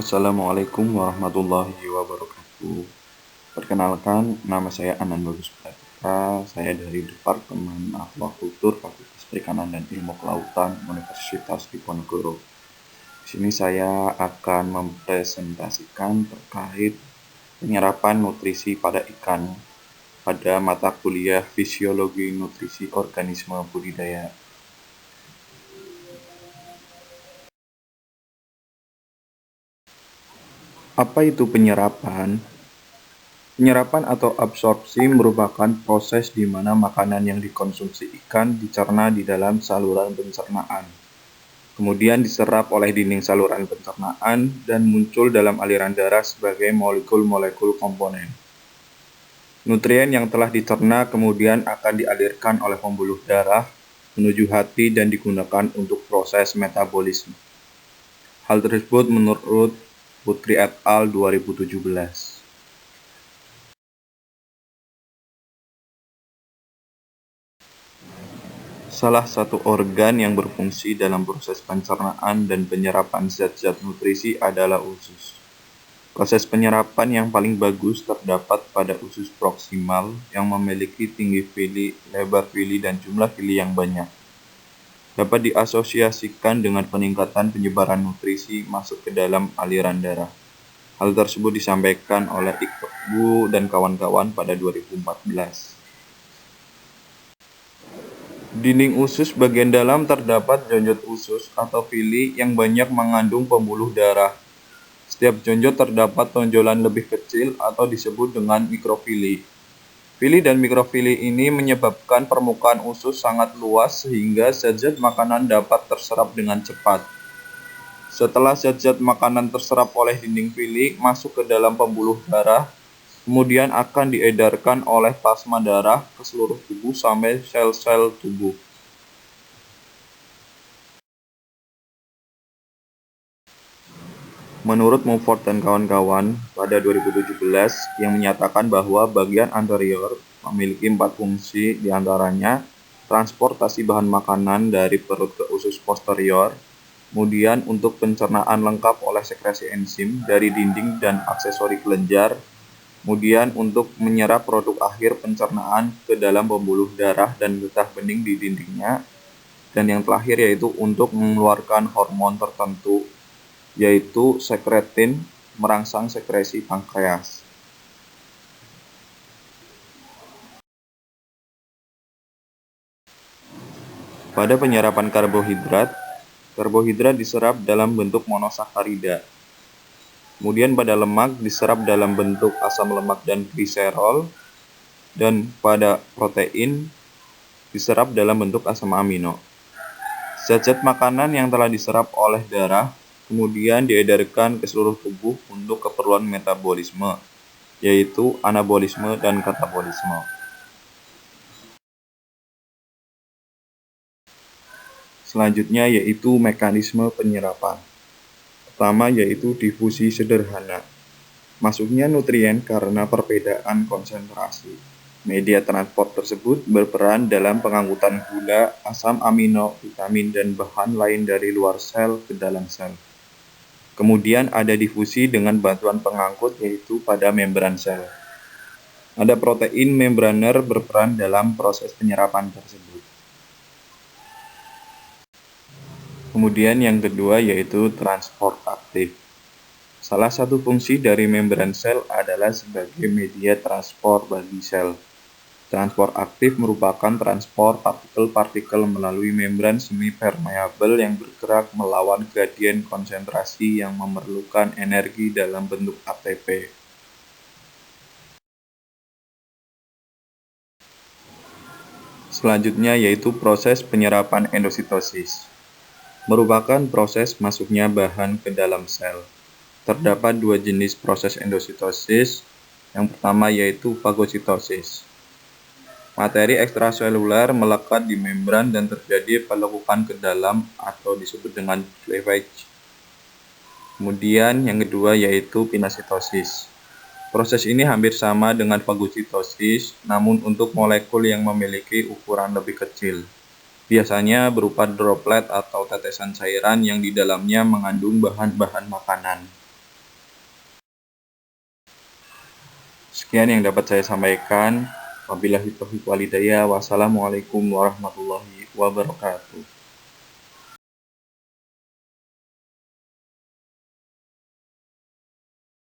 Assalamualaikum warahmatullahi wabarakatuh. Perkenalkan, nama saya Anan Bagus Pratika. Saya dari Departemen Aquakultur Fakultas Perikanan dan Ilmu Kelautan Universitas Diponegoro. Di sini saya akan mempresentasikan terkait penyerapan nutrisi pada ikan pada mata kuliah Fisiologi Nutrisi Organisme Budidaya. Apa itu penyerapan? Penyerapan atau absorpsi merupakan proses di mana makanan yang dikonsumsi ikan dicerna di dalam saluran pencernaan, kemudian diserap oleh dinding saluran pencernaan dan muncul dalam aliran darah sebagai molekul-molekul komponen. Nutrien yang telah dicerna kemudian akan dialirkan oleh pembuluh darah menuju hati dan digunakan untuk proses metabolisme. Hal tersebut menurut Putri et al. 2017. Salah satu organ yang berfungsi dalam proses pencernaan dan penyerapan zat-zat nutrisi adalah usus. Proses penyerapan yang paling bagus terdapat pada usus proksimal yang memiliki tinggi villi, lebar villi, dan jumlah villi yang banyak. Dapat diasosiasikan dengan peningkatan penyebaran nutrisi masuk ke dalam aliran darah. Hal tersebut disampaikan oleh Iqbu dan kawan-kawan pada 2014. Dinding usus bagian dalam terdapat jonjot usus atau villi yang banyak mengandung pembuluh darah. Setiap jonjot terdapat tonjolan lebih kecil atau disebut dengan mikrovilli. Villi dan mikrovilli ini menyebabkan permukaan usus sangat luas sehingga zat-zat makanan dapat terserap dengan cepat. Setelah zat-zat makanan terserap oleh dinding villi masuk ke dalam pembuluh darah, kemudian akan diedarkan oleh plasma darah ke seluruh tubuh sampai sel-sel tubuh. Menurut Mumford dan kawan-kawan pada 2017 yang menyatakan bahwa bagian anterior memiliki 4 fungsi, diantaranya transportasi bahan makanan dari perut ke usus posterior, kemudian untuk pencernaan lengkap oleh sekresi enzim dari dinding dan aksesori kelenjar, kemudian untuk menyerap produk akhir pencernaan ke dalam pembuluh darah dan getah bening di dindingnya, dan yang terakhir yaitu untuk mengeluarkan hormon tertentu, yaitu sekretin merangsang sekresi pankreas. Pada penyerapan karbohidrat diserap dalam bentuk monosakarida. Kemudian pada lemak diserap dalam bentuk asam lemak dan gliserol, dan pada protein diserap dalam bentuk asam amino. Zat-zat makanan yang telah diserap oleh darah kemudian diedarkan ke seluruh tubuh untuk keperluan metabolisme, yaitu anabolisme dan katabolisme. Selanjutnya yaitu mekanisme penyerapan. Pertama yaitu difusi sederhana. Masuknya nutrien karena perbedaan konsentrasi. Media transport tersebut berperan dalam pengangkutan gula, asam amino, vitamin, dan bahan lain dari luar sel ke dalam sel. Kemudian ada difusi dengan bantuan pengangkut yaitu pada membran sel. Ada protein membraner berperan dalam proses penyerapan tersebut. Kemudian yang kedua yaitu transport aktif. Salah satu fungsi dari membran sel adalah sebagai media transport bagi sel. Transport aktif merupakan transport partikel-partikel melalui membran semi-permeabel yang bergerak melawan gradien konsentrasi yang memerlukan energi dalam bentuk ATP. Selanjutnya yaitu proses penyerapan endositosis. Merupakan proses masuknya bahan ke dalam sel. Terdapat 2 jenis proses endositosis. Yang pertama yaitu fagositosis. Materi ekstraseluler melekat di membran dan terjadi pelekukan ke dalam atau disebut dengan cleavage. Kemudian yang kedua yaitu pinositosis. Proses ini hampir sama dengan fagositosis, namun untuk molekul yang memiliki ukuran lebih kecil. Biasanya berupa droplet atau tetesan cairan yang di dalamnya mengandung bahan-bahan makanan. Sekian yang dapat saya sampaikan. Wabillahi taufiq walhidayah. Wassalamualaikum warahmatullahi wabarakatuh.